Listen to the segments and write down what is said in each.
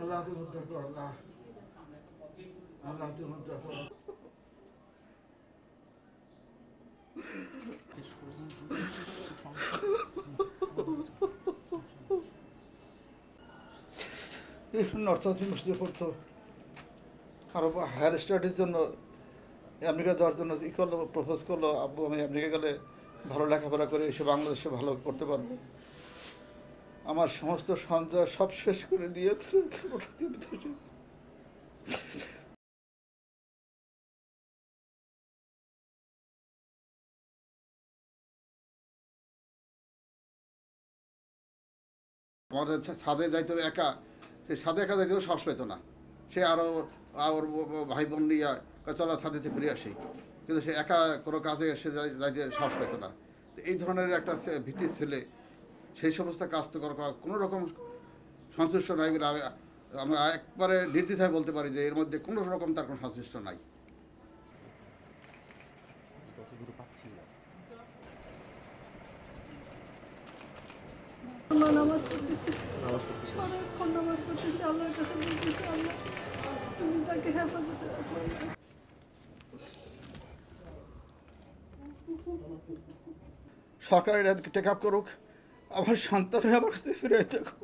আল্লাহ তুমি উদ্ধার করো, আল্লাহ আল্লাহ তুমি উদ্ধার করো। নর্থ ইউনিভার্সিটিতে পড়তো, আরও হায়ার স্টাডির জন্য আমেরিকা যাওয়ার জন্য ই করলো, প্রপোজ করলো, আব্বু আমি আমেরিকা গেলে ভালো লেখাপড়া করে এসে বাংলাদেশে ভালো করতে পারবো। আমার সমস্ত সঞ্চয় সব শেষ করে দিয়ে আমাদের ছাদে যাইতে একা, সে ছাদে একা যাইতেও সাহস পেত না। সে আরও ওর ভাই বোন নিয়ে চলা ছাদেতে ঘুরে আসি, কিন্তু সে একা কোনো কাজে সে যাইতে সাহস পেত না। তো এই ধরনের একটা ভীতির ছেলে সেই সমস্ত কাজ তো করা কোনো রকম সংশ্লিষ্ট নাই বলে আমরা একবারে নির্দ্বিধায় বলতে পারি যে এর মধ্যে কোনো রকম তার কোনো সংশ্লিষ্ট নাই। নামাজ পড়তেছি, সারাক্ষণ নামাজ পড়তেছি, আল্লাহর কাছে বলতেছি আল্লাহ তুমি তাকে হেফাজতে রাখো। সরকার এটা টেক আপ করুক, আমার সন্তানের আমার কাছে ফিরে দেখো,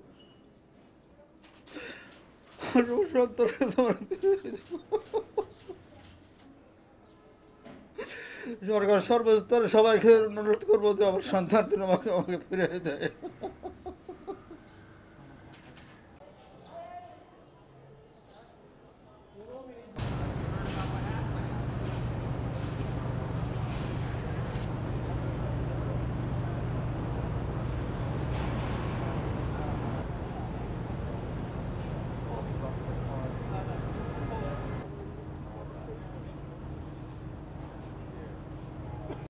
সরকার সর্বস্তরে সবাইকে অনুরোধ করবো যে আমার সন্তান আমাকে ফিরে দেয়।